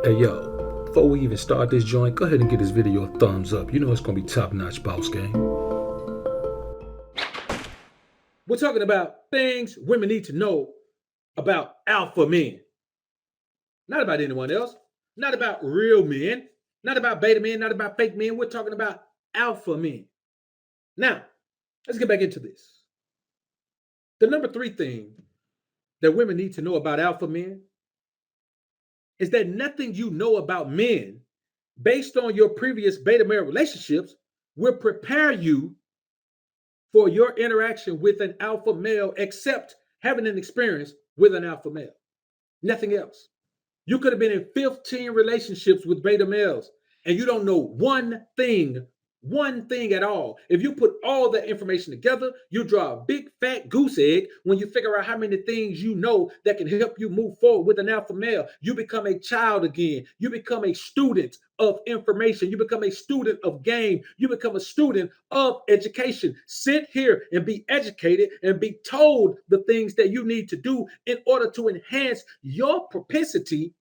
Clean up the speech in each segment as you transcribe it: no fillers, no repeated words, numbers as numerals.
Hey yo, before we even start this joint, go ahead and give this video a thumbs up. You know it's gonna be top-notch, boss gang. We're talking about things women need to know about alpha men. Not about anyone else, not about real men, not about beta men, not about fake men. We're talking about alpha men. Now, let's get back into this. The number 3 thing that women need to know about alpha men is that nothing you know about men based on your previous beta male relationships will prepare you for your interaction with an alpha male except having an experience with an alpha male. Nothing else. You could have been in 15 relationships with beta males and you don't know one thing at all. If you put all that information together, you draw a big fat goose egg when you figure out how many things you know that can help you move forward with an alpha male. You become a child again. You become a student of information. You become a student of game. You become a student of education. Sit here and be educated and be told the things that you need to do in order to enhance your propensity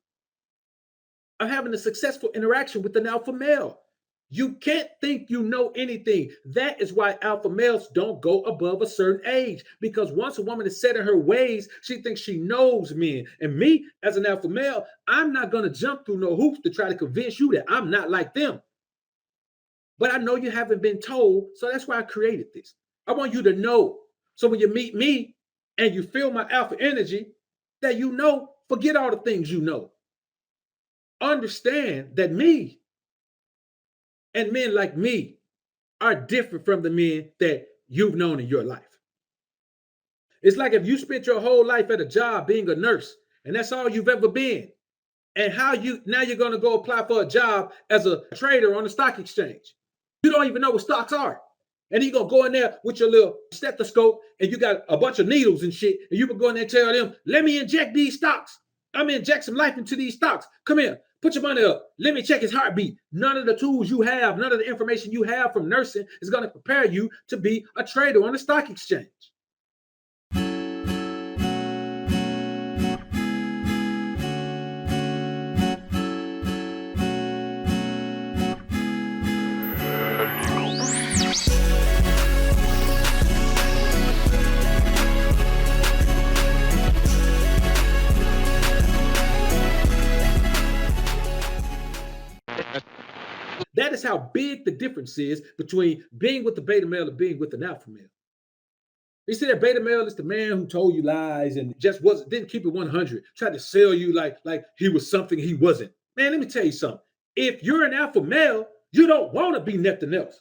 of having a successful interaction with an alpha male. You can't think you know anything. That is why alpha males don't go above a certain age. Because once a woman is set in her ways, she thinks she knows men. And me, as an alpha male, I'm not going to jump through no hoops to try to convince you that I'm not like them. But I know you haven't been told, so that's why I created this. I want you to know. So when you meet me and you feel my alpha energy, that you know, forget all the things you know. Understand that me and men like me are different from the men that you've known in your life. It's like if you spent your whole life at a job being a nurse, and that's all you've ever been, and you're going to go apply for a job as a trader on the stock exchange. You don't even know what stocks are. And you're going to go in there with your little stethoscope and you got a bunch of needles and shit, and you can go in there and tell them, let me inject these stocks. I'm going to inject some life into these stocks. Come here. Put your money up. Let me check his heartbeat. None of the tools you have, none of the information you have from nursing is going to prepare you to be a trader on the stock exchange. That is how big the difference is between being with the beta male and being with an alpha male. You see, that beta male is the man who told you lies and just didn't keep it 100, tried to sell you like he was something he wasn't. Man, let me tell you something. If you're an alpha male, you don't want to be nothing else.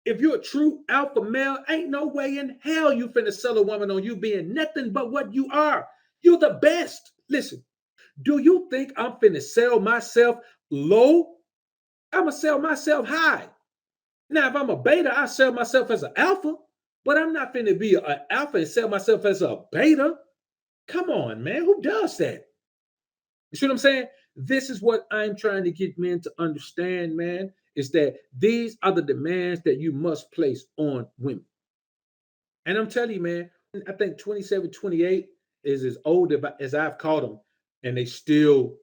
If you're a true alpha male, ain't no way in hell you finna sell a woman on you being nothing but what you are. You're the best. Listen, do you think I'm finna sell myself low? I'm going to sell myself high. Now, if I'm a beta, I sell myself as an alpha, but I'm not finna be an alpha and sell myself as a beta. Come on, man. Who does that? You see what I'm saying? This is what I'm trying to get men to understand, man, is that these are the demands that you must place on women. And I'm telling you, man, I think 27, 28 is as old as I've called them, and they still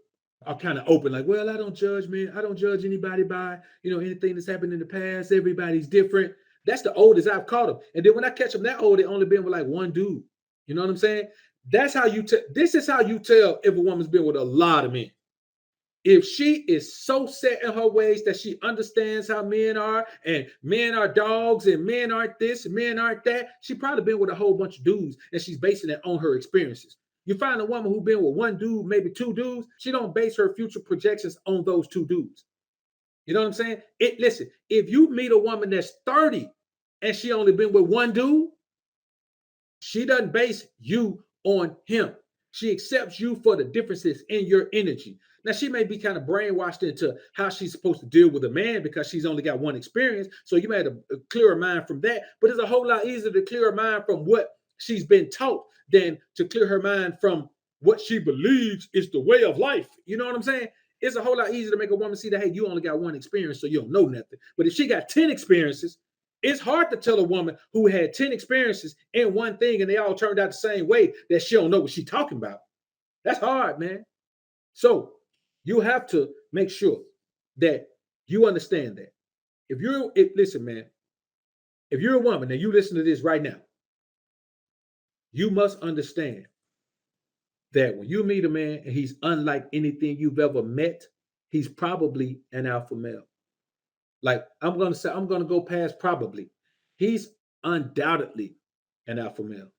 are kind of open, like, well, I don't judge, man. I don't judge anybody by, anything that's happened in the past. Everybody's different. That's the oldest I've caught them. And then when I catch them that old, they only been with like one dude. You know what I'm saying? That's how this is how you tell if a woman's been with a lot of men. If she is so set in her ways that she understands how men are, and men are dogs, and men aren't this, and men aren't that, she probably been with a whole bunch of dudes, and she's basing it on her experiences. You find a woman who's been with one dude, maybe two dudes, she don't base her future projections on those two dudes. You know what I'm saying? Listen, if you meet a woman that's 30 and she only been with one dude, she doesn't base you on him. She accepts you for the differences in your energy. Now, she may be kind of brainwashed into how she's supposed to deal with a man because she's only got one experience. So you may have to clear her mind from that. But it's a whole lot easier to clear her mind from what she's been taught than to clear her mind from what she believes is the way of life. You know what I'm saying? It's a whole lot easier to make a woman see that, hey, you only got one experience, so you don't know nothing. But if she got 10 experiences, it's hard to tell a woman who had 10 experiences in one thing and they all turned out the same way that she don't know what she's talking about. That's hard, man. So You have to make sure that you understand that. Listen, man, if you're a woman and you listen to this right now, you must understand that when you meet a man and he's unlike anything you've ever met, he's probably an alpha male. Like I'm gonna go past probably. He's undoubtedly an alpha male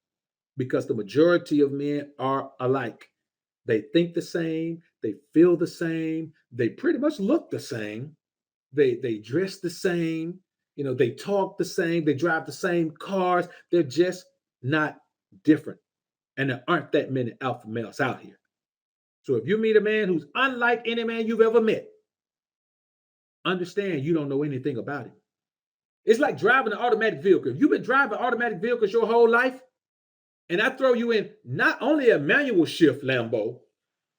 because the majority of men are alike. They think the same, they feel the same, they pretty much look the same, they dress the same, they talk the same, they drive the same cars. They're just not different. And there aren't that many alpha males out here. So if you meet a man who's unlike any man you've ever met, understand you don't know anything about it. It's like driving an automatic vehicle. If you've been driving automatic vehicles your whole life, and I throw you in not only a manual shift Lambo,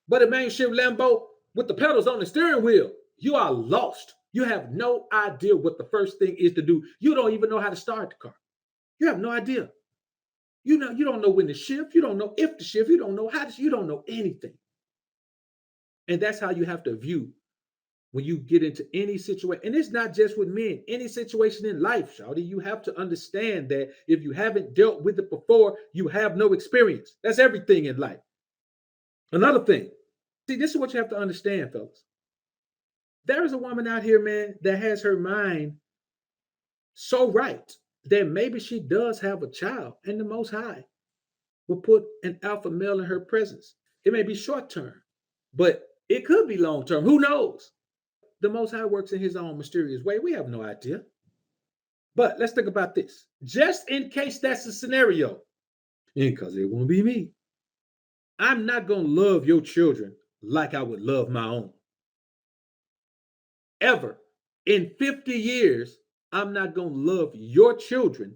but a manual shift Lambo with the pedals on the steering wheel, you are lost. You have no idea what the first thing is to do. You don't even know how to start the car. You have no idea. You don't know when to shift. You don't know if to shift. You don't know how to. You don't know anything. And that's how you have to view when you get into any situation. And it's not just with men, any situation in life, Shawty, you have to understand that if you haven't dealt with it before, you have no experience. That's everything in life. Another thing, see, this is what you have to understand, fellas. There is a woman out here, man, that has her mind so right that maybe she does have a child, and the Most High will put an alpha male in her presence. It may be short term, but it could be long term. Who knows? The Most High works in his own mysterious way. We have no idea. But let's think about this. Just in case that's the scenario, because it won't be me, I'm not going to love your children like I would love my own. Ever. In 50 years, I'm not going to love your children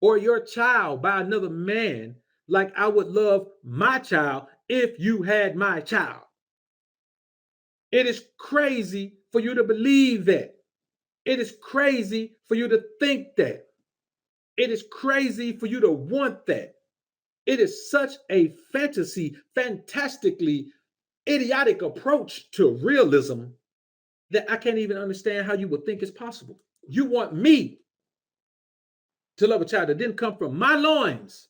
or your child by another man like I would love my child if you had my child. It is crazy for you to believe that. It is crazy for you to think that. It is crazy for you to want that. It is such a fantastically idiotic approach to realism that I can't even understand how you would think it's possible. You want me to love a child that didn't come from my loins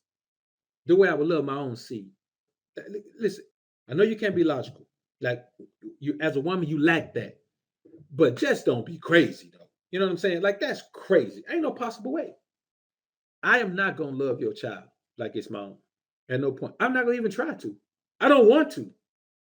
the way I would love my own seed. Listen, I know you can't be logical. Like you, as a woman, you lack that. But just don't be crazy, though. You know what I'm saying? Like, that's crazy. Ain't no possible way. I am not going to love your child like it's my own. At no point. I'm not going to even try to. I don't want to.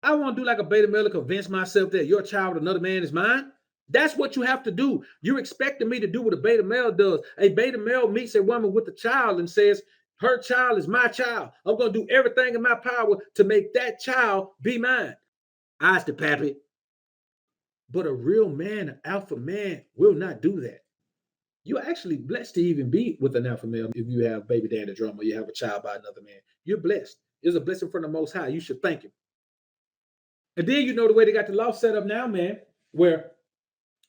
I want to do like a beta male to convince myself that your child with another man is mine. That's what you have to do. You're expecting me to do what a beta male does. A beta male meets a woman with a child and says, her child is my child. I'm going to do everything in my power to make that child be mine. Eyes to pappy. But a real man, an alpha man, will not do that. You're actually blessed to even be with an alpha male if you have baby daddy drama, you have a child by another man. You're blessed. It's a blessing from the Most High. You should thank him. And then you know the way they got the law set up now, man, where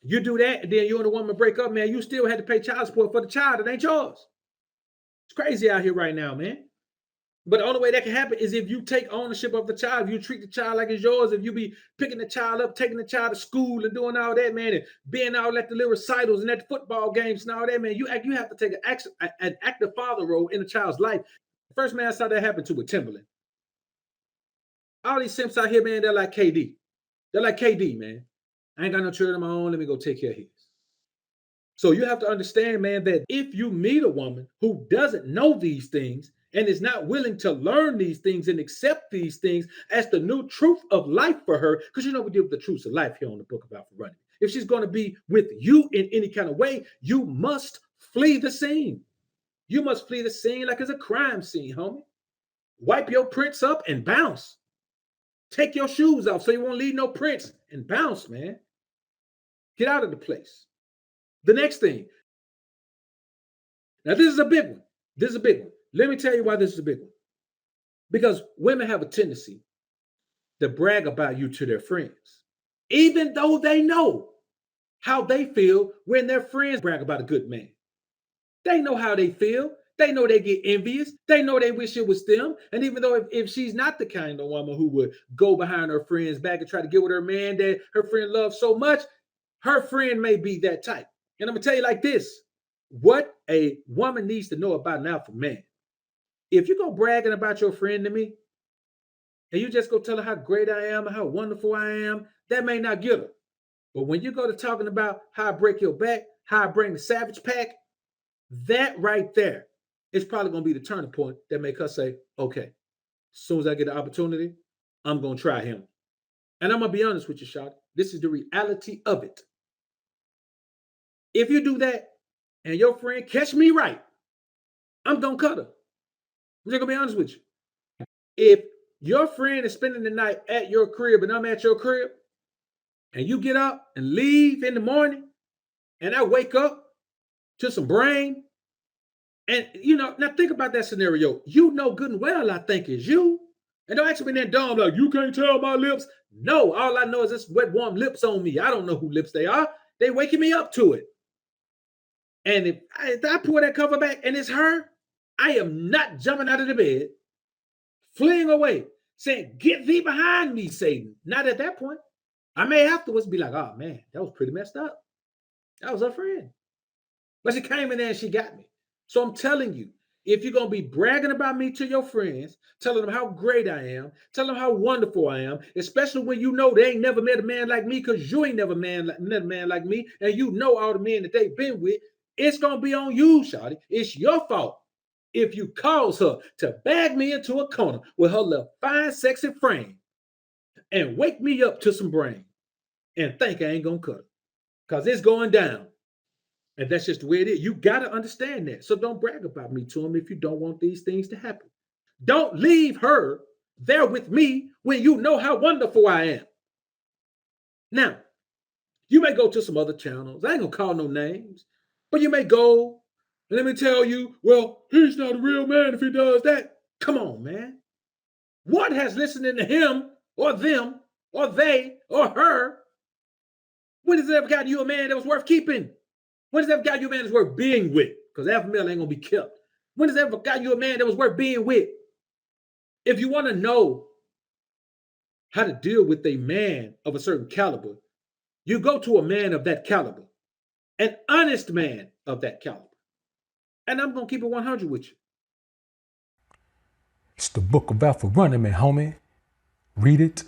you do that and then you and the woman break up, man, you still had to pay child support for the child. It ain't yours. It's crazy out here right now, man. But the only way that can happen is if you take ownership of the child, if you treat the child like it's yours, if you be picking the child up, taking the child to school and doing all that, man, and being out at the little recitals and at the football games and all that, man, you have to take an active father role in a child's life. The first man I saw that happen to with Timberland. All these simps out here, man, they're like KD. They're like KD, man. I ain't got no children of my own. Let me go take care of his. So you have to understand, man, that if you meet a woman who doesn't know these things and is not willing to learn these things and accept these things as the new truth of life for her, because we deal with the truths of life here on the Book about for running. If she's going to be with you in any kind of way, you must flee the scene. You must flee the scene like it's a crime scene, homie. Wipe your prints up and bounce. Take your shoes off so you won't leave no prints and bounce, man. Get out of the place. The next thing. Now, this is a big one. This is a big one. Let me tell you why this is a big one. Because women have a tendency to brag about you to their friends, even though they know how they feel when their friends brag about a good man. They know how they feel. They know they get envious. They know they wish it was them. And even though if she's not the kind of woman who would go behind her friend's back and try to get with her man that her friend loves so much, her friend may be that type. And I'm gonna tell you like this: what a woman needs to know about an alpha man. If you go bragging about your friend to me, and you just go tell her how great I am and how wonderful I am, that may not get her. But when you go to talking about how I break your back, how I bring the savage pack, that right there is probably going to be the turning point that make her say, okay, as soon as I get the opportunity, I'm going to try him. And I'm going to be honest with you, Shawty. This is the reality of it. If you do that and your friend catch me right, I'm going to cut her. I'm just going to be honest with you. If your friend is spending the night at your crib and I'm at your crib, and you get up and leave in the morning, and I wake up to some brain, and now think about that scenario. You know good and well I think it's you. And don't ask me that dumb, like, you can't tell my lips. No, all I know is this wet, warm lips on me. I don't know who lips they are. They waking me up to it. And if I pull that cover back and it's her, I am not jumping out of the bed, fleeing away, saying, get thee behind me, Satan. Not at that point. I may afterwards be like, oh man, that was pretty messed up. That was her friend. But she came in there and she got me. So I'm telling you, if you're going to be bragging about me to your friends, telling them how great I am, telling them how wonderful I am, especially when you know they ain't never met a man like me, because you ain't never met a man like me, and you know all the men that they've been with, it's going to be on you, shawty. It's your fault if you cause her to bag me into a corner with her little fine, sexy frame and wake me up to some brain and think I ain't going to cut her, because it's going down. And that's just the way it is. You got to understand that. So don't brag about me to him if you don't want these things to happen. Don't leave her there with me when you know how wonderful I am. Now, you may go to some other channels. I ain't going to call no names. But you may go, and let me tell you, well, he's not a real man if he does that. Come on, man. What has listening to him or them or they or her, when has it ever gotten you a man that was worth keeping? When has it ever got you a man that's worth being with? Because alpha male ain't going to be kept. When has it ever got you a man that was worth being with? If you want to know how to deal with a man of a certain caliber, you go to a man of that caliber, an honest man of that caliber. And I'm going to keep it 100 with you. It's the book of Alpha Running Man, homie. Read it,